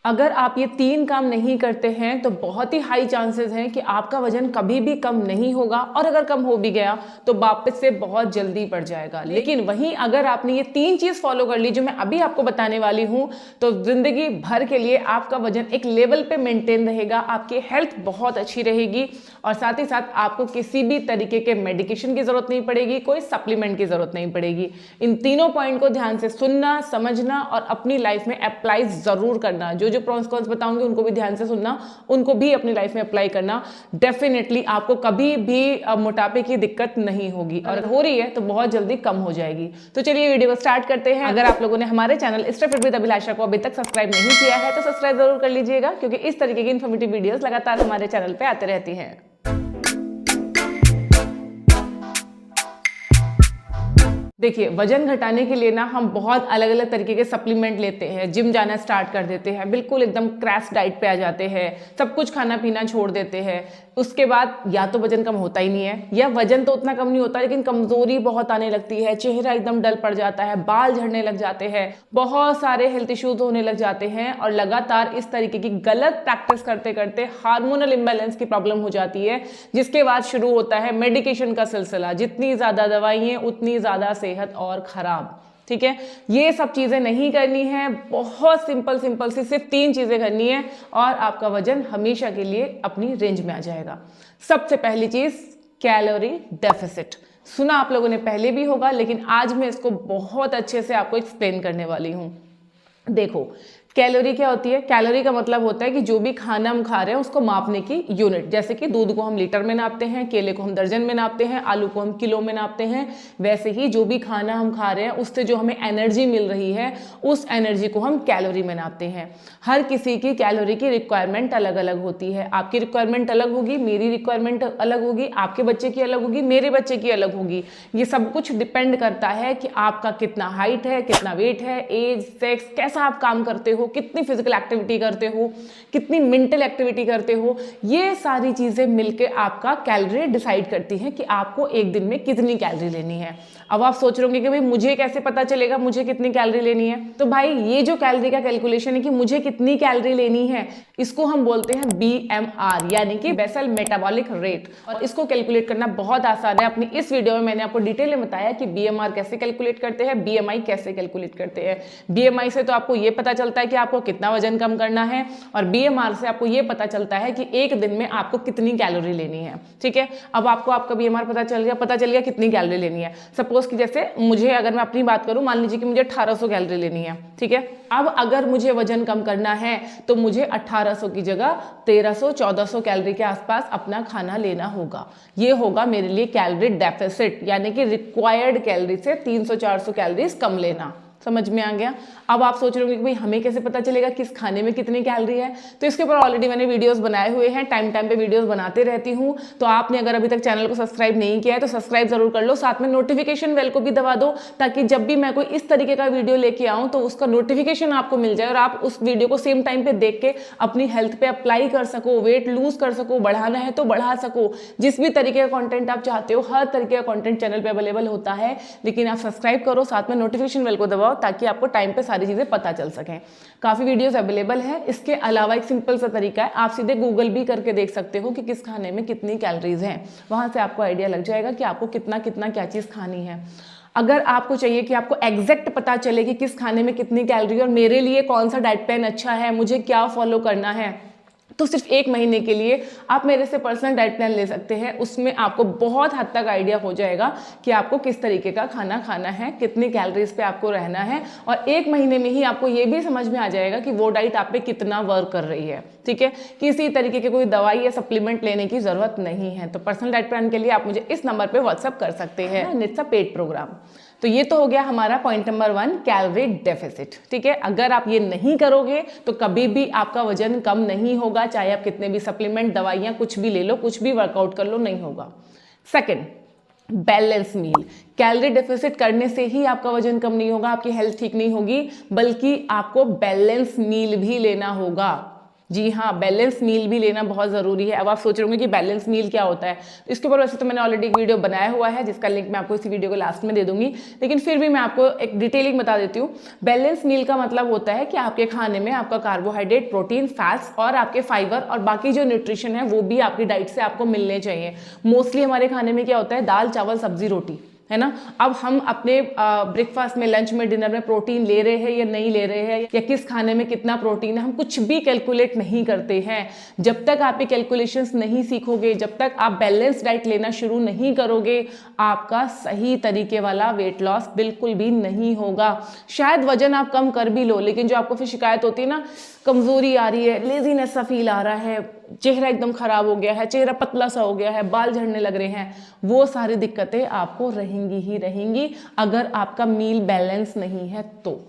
अगर आप ये 3 काम नहीं करते हैं तो बहुत ही हाई चांसेस हैं कि आपका वजन कभी भी कम नहीं होगा, और अगर कम हो भी गया तो वापस से बहुत जल्दी बढ़ जाएगा। लेकिन वहीं अगर आपने ये 3 चीज फॉलो कर ली जो मैं अभी आपको बताने वाली हूं, तो जिंदगी भर के लिए आपका वजन एक लेवल पे मेंटेन रहेगा, आपकी हेल्थ बहुत अच्छी रहेगी, और साथ ही साथ आपको किसी भी तरीके के मेडिकेशन की जरूरत नहीं पड़ेगी, कोई सप्लीमेंट की जरूरत नहीं पड़ेगी। इन तीनों पॉइंट को ध्यान से सुनना, समझना और अपनी लाइफ में अप्लाई जरूर करना। जो जो प्रॉन्स कॉन्स बताऊंगी उनको भी ध्यान से सुनना, उनको भी अपनी लाइफ में अप्लाई करना। डेफिनेटली आपको कभी भी मोटापे की दिक्कत नहीं होगी, और हो रही है तो बहुत जल्दी कम हो जाएगी। तो चलिए वीडियो को स्टार्ट करते हैं। अगर आप लोगों ने हमारे चैनल स्टे फिट विद अभिलाषा को अभी तक सब्सक्राइब नहीं किया है तो सब्सक्राइब जरूर कर लीजिएगा, क्योंकि इस तरीके की इन्फॉर्मेटिव वीडियोस लगातार हमारे चैनल पे आते रहती हैं। देखिए, वजन घटाने के लिए ना हम बहुत अलग अलग तरीके के सप्लीमेंट लेते हैं, जिम जाना स्टार्ट कर देते हैं, बिल्कुल एकदम क्रैश डाइट पे आ जाते हैं, सब कुछ खाना पीना छोड़ देते हैं। उसके बाद या तो वजन कम होता ही नहीं है, या वजन तो उतना कम नहीं होता लेकिन कमजोरी बहुत आने लगती है, चेहरा एकदम डल पड़ जाता है, बाल झड़ने लग जाते हैं, बहुत सारे हेल्थ इश्यूज होने लग जाते हैं, और लगातार इस तरीके की गलत प्रैक्टिस करते करते हार्मोनल इम्बैलेंस की प्रॉब्लम हो जाती है, जिसके बाद शुरू होता है मेडिकेशन का सिलसिला। जितनी ज्यादा दवाइयां उतनी ज्यादा सेहत और खराब। ठीक है, ये सब चीजें नहीं करनी है, बहुत सिंपल सिंपल सी सिर्फ 3 चीजें करनी है और आपका वजन हमेशा के लिए अपनी रेंज में आ जाएगा। सबसे पहली चीज, कैलोरी डेफिसिट। सुना आप लोगों ने पहले भी होगा, लेकिन आज मैं इसको बहुत अच्छे से आपको एक्सप्लेन करने वाली हूं। देखो, कैलोरी क्या होती है? कैलोरी का मतलब होता है कि जो भी खाना हम खा रहे हैं उसको मापने की यूनिट। जैसे कि दूध को हम लीटर में नापते हैं, केले को हम दर्जन में नापते हैं, आलू को हम किलो में नापते हैं, वैसे ही जो भी खाना हम खा रहे हैं उससे जो हमें एनर्जी मिल रही है उस एनर्जी को हम कैलोरी में नापते हैं। हर किसी की कैलोरी की रिक्वायरमेंट अलग अलग होती है। आपकी रिक्वायरमेंट अलग होगी, मेरी रिक्वायरमेंट अलग होगी, आपके बच्चे की अलग होगी, मेरे बच्चे की अलग होगी। ये सब कुछ डिपेंड करता है कि आपका कितना हाइट है, कितना वेट है, एज, सेक्स, कैसा आप काम करते हो, कितनी फिजिकल एक्टिविटी करते हो, कितनी मेंटल एक्टिविटी करते हो। ये सारी चीजें मिलकर आपका कैलोरी डिसाइड करती हैं कि आपको एक दिन में कितनी कैलोरी लेनी है। अब आप सोच रहे होंगे कि भाई मुझे कैसे पता चलेगा मुझे कितनी कैलोरी लेनी है? तो भाई ये जो कैलोरी का कैलकुलेशन है कि मुझे कितनी कैलोरी लेनी है, इसको हम बोलते हैं BMR, यानी कि बेसल मेटाबॉलिक रेट। और इसको कैलकुलेट करना बहुत आसान है। अपनी इस वीडियो में मैंने आपको डिटेल में बताया कि BMR कैसे कैलकुलेट करते हैं, BMI कैसे कैलकुलेट करते हैं। BMI से तो आपको ये पता चलता है कि आपको कितना वजन कम करना है, और BMR से आपको ये पता चलता है कि एक दिन में आपको कितनी कैलोरी लेनी है। ठीक है, अब आपको आपका BMR पता चल गया कितनी कैलोरी लेनी है। सपोज कि जैसे मुझे, अगर मैं अपनी बात करूं, मान लीजिए कि मुझे 1800 कैलोरी लेनी है। ठीक है, अब अगर मुझे वजन कम करना है तो मुझे 1800 की जगह 1300-1400 कैलोरी के आसपास अपना खाना लेना होगा। ये होगा मेरे लिए कैलोरी डेफिसिट, यानी कि रिक्वायर्ड कैलोरी से 300-400 कैलोरीज कम लेना। समझ में आ गया? अब आप सोच रहे होंगे कि भाई हमें कैसे पता चलेगा किस खाने में कितनी कैलोरी है? तो इसके ऊपर ऑलरेडी मैंने वीडियोस बनाए हुए हैं, टाइम टाइम पे वीडियोस बनाते रहती हूँ। तो आपने अगर अभी तक चैनल को सब्सक्राइब नहीं किया है तो सब्सक्राइब जरूर कर लो, साथ में नोटिफिकेशन बेल को भी दबा दो, ताकि जब भी मैं कोई इस तरीके का वीडियो लेके आऊँ तो उसका नोटिफिकेशन आपको मिल जाए और आप उस वीडियो को सेम टाइम पे देख के अपनी हेल्थ पे अप्लाई कर सको, वेट लूज कर सको, बढ़ाना है तो बढ़ा सको। जिस भी तरीके का कॉन्टेंट आप चाहते हो, हर तरीके का कॉन्टेंट चैनल पे अवेलेबल होता है, लेकिन आप सब्सक्राइब करो, साथ में नोटिफिकेशन बेल को दबाओ, ताकि आपको टाइम पे सारी चीजें पता चल सकें। काफी वीडियोस अवेलेबल है। इसके अलावा एक सिंपल सा तरीका है, आप सीधे गूगल भी करके देख सकते हो कि किस खाने में कितनी कैलोरीज हैं। वहां से आपको आइडिया लग जाएगा कि आपको कितना कितना क्या चीज खानी है। अगर आपको चाहिए कि आपको एग्जैक्ट पता चले कि किस खाने में कितनी कैलोरी और मेरे लिए कौन सा डाइट प्लान अच्छा है, मुझे क्या फॉलो करना है, तो सिर्फ 1 महीने के लिए आप मेरे से पर्सनल डाइट प्लान ले सकते हैं। उसमें आपको बहुत हद तक आइडिया हो जाएगा कि आपको किस तरीके का खाना खाना है, कितनी कैलोरीज पे आपको रहना है, और 1 महीने में ही आपको ये भी समझ में आ जाएगा कि वो डाइट आप पे कितना वर्क कर रही है। ठीक है, किसी तरीके की कोई दवाई या सप्लीमेंट लेने की जरूरत नहीं है। तो पर्सनल डाइट प्लान के लिए आप मुझे इस नंबर पर व्हाट्सअप कर सकते हैं। It's a paid program. तो ये तो हो गया हमारा पॉइंट नंबर 1, कैलोरी डेफिसिट। ठीक है, अगर आप ये नहीं करोगे तो कभी भी आपका वजन कम नहीं होगा, चाहे आप कितने भी सप्लीमेंट, दवाइयां कुछ भी ले लो, कुछ भी वर्कआउट कर लो, नहीं होगा। Second, balance meal. Calorie deficit करने से ही आपका वजन कम नहीं होगा, आपकी हेल्थ ठीक नहीं होगी, बल्कि आपको बैलेंस मील भी लेना होगा। जी हाँ, बैलेंस मील भी लेना बहुत ज़रूरी है। अब आप सोच रहे होंगे कि बैलेंस मील क्या होता है, तो इसके ऊपर वैसे तो मैंने ऑलरेडी एक वीडियो बनाया हुआ है जिसका लिंक मैं आपको इसी वीडियो को लास्ट में दे दूंगी, लेकिन फिर भी मैं आपको एक डिटेलिंग बता देती हूँ। बैलेंस मील का मतलब होता है कि आपके खाने में आपका कार्बोहाइड्रेट, प्रोटीन, फैट्स और आपके फाइबर और बाकी जो न्यूट्रिशन है वो भी आपकी डाइट से आपको मिलने चाहिए। मोस्टली हमारे खाने में क्या होता है, दाल चावल सब्जी रोटी, है ना। अब हम अपने ब्रेकफास्ट में, लंच में, डिनर में प्रोटीन ले रहे हैं या नहीं ले रहे हैं, या किस खाने में कितना प्रोटीन है, हम कुछ भी कैलकुलेट नहीं करते हैं। जब तक आप ये कैलकुलेशंस नहीं सीखोगे, जब तक आप बैलेंस डाइट लेना शुरू नहीं करोगे, आपका सही तरीके वाला वेट लॉस बिल्कुल भी नहीं होगा। शायद वजन आप कम कर भी लो, लेकिन जो आपको फिर शिकायत होती है ना, कमजोरी आ रही है, लेजीनेस सा फील आ रहा है, चेहरा एकदम खराब हो गया है, चेहरा पतला सा हो गया है, बाल झड़ने लग रहे हैं, वो सारी दिक्कतें आपको रहेंगी ही रहेंगी अगर आपका मील बैलेंस नहीं है तो।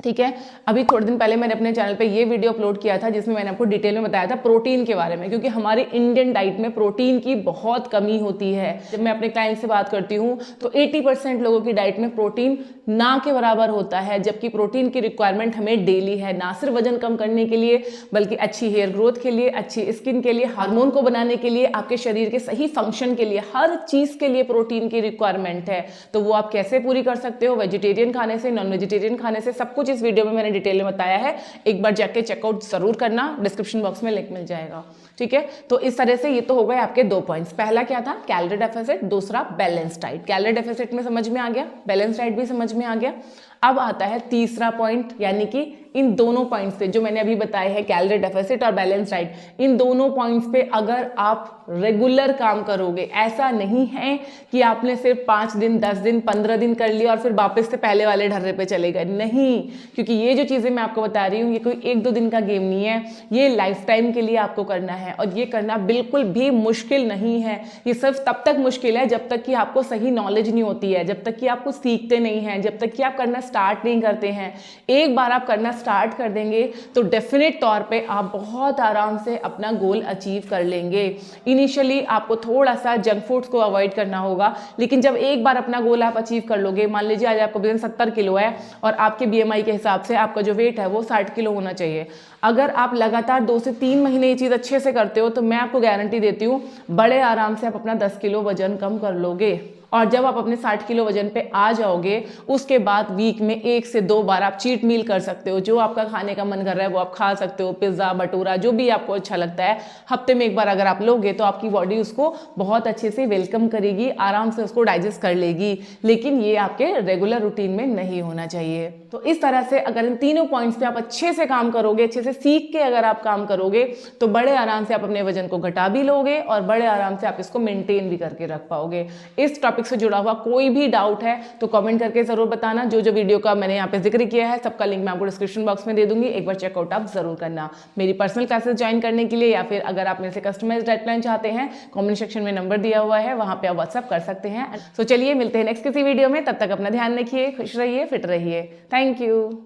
ठीक है। अभी थोड़े दिन पहले मैंने अपने चैनल पे ये वीडियो अपलोड किया था जिसमें मैंने आपको डिटेल में बताया था प्रोटीन के बारे में, क्योंकि हमारी इंडियन डाइट में प्रोटीन की बहुत कमी होती है। जब मैं अपने क्लाइंट से बात करती हूँ तो 80% लोगों की डाइट में प्रोटीन ना के बराबर होता है, जबकि प्रोटीन की रिक्वायरमेंट हमें डेली है, ना सिर्फ वजन कम करने के लिए बल्कि अच्छी हेयर ग्रोथ के लिए, अच्छी स्किन के लिए, हार्मोन को बनाने के लिए, आपके शरीर के सही फंक्शन के लिए, हर चीज के लिए प्रोटीन की रिक्वायरमेंट है। तो वो आप कैसे पूरी कर सकते हो, वेजिटेरियन खाने से, नॉन वेजिटेरियन खाने से, सब कुछ इस वीडियो में मैंने डिटेल में बताया है। एक बार जाके चेकआउट जरूर करना, डिस्क्रिप्शन बॉक्स में लिंक मिल जाएगा। ठीक है। तो इस तरह से ये तो हो गए आपके 2 पॉइंट्स। पहला क्या था, कैलोरी डेफिसिट, दूसरा बैलेंस डाइट। कैलोरी डेफिसिट में समझ में आ गया, बैलेंस डाइट भी समझ में आ गया। अब आता है तीसरा पॉइंट, यानी कि इन दोनों पॉइंट्स पे जो मैंने अभी बताए हैं, कैलोरी डेफिसिट और बैलेंस डाइट, इन दोनों पॉइंट्स पे अगर आप रेगुलर काम करोगे, ऐसा नहीं है कि आपने सिर्फ 5 दिन, 10 दिन, 15 दिन कर लिया और फिर वापस से पहले वाले ढर्रे पे चले गए, नहीं। क्योंकि ये जो चीजें मैं आपको बता रही हूँ ये कोई 1-2 दिन का गेम नहीं है, ये लाइफ टाइम के लिए आपको करना है। और ये करना बिल्कुल भी मुश्किल नहीं है। ये सिर्फ तब तक मुश्किल है जब तक कि आपको सही नॉलेज नहीं होती है, जब तक कि आप कुछ सीखते नहीं हैं, जब तक कि आप करना स्टार्ट नहीं करते हैं। एक बार आप करना स्टार्ट कर देंगे तो डेफिनेट तौर पे आप बहुत आराम से अपना गोल अचीव कर लेंगे। इनिशियली आपको थोड़ा सा जंक फूड्स को अवॉइड करना होगा, लेकिन जब एक बार अपना गोल आप अचीव कर लोगे, मान लीजिए आज आपका वजन 70 किलो है और आपके BMI के हिसाब से आपका जो वेट है वो 60 किलो होना चाहिए। अगर आप लगातार 2 से 3 महीने ये चीज़ अच्छे से करते हो तो मैं आपको गारंटी देती हूँ बड़े आराम से आप अपना 10 किलो वजन कम कर लोगे। और जब आप अपने 60 किलो वजन पे आ जाओगे, उसके बाद वीक में 1 से 2 बार आप चीट मील कर सकते हो। जो आपका खाने का मन कर रहा है वो आप खा सकते हो, पिज्ज़ा, भटूरा, जो भी आपको अच्छा लगता है। हफ्ते में 1 बार अगर आप लोगे तो आपकी बॉडी उसको बहुत अच्छे से वेलकम करेगी, आराम से उसको डाइजेस्ट कर लेगी। लेकिन ये आपके रेगुलर रूटीन में नहीं होना चाहिए। तो इस तरह से अगर इन तीनों पॉइंट्स पे आप अच्छे से काम करोगे, अच्छे से सीख के अगर आप काम करोगे, तो बड़े आराम से आप अपने वजन को घटा भी लोगे और बड़े आराम से आप इसको मेंटेन भी करके रख पाओगे। इस टॉपिक से जुड़ा हुआ कोई भी डाउट है तो कमेंट करके जरूर बताना। जो जो वीडियो का मैंने यहाँ पे जिक्र किया है सबका लिंक मैं आपको डिस्क्रिप्शन बॉक्स में दे दूंगी, एक बार चेकआउट आप जरूर करना। मेरी पर्सनल क्लासेस ज्वाइन करने के लिए या फिर अगर आप मेरे से कस्टमाइज्ड डाइट प्लान चाहते हैं, कमेंट सेक्शन में नंबर दिया हुआ है, वहां पे आप व्हाट्सअप कर सकते हैं। तो चलिए मिलते हैं नेक्स्ट किसी वीडियो में, तब तक अपना ध्यान रखिए, खुश रहिए, फिट रहिए। Thank you.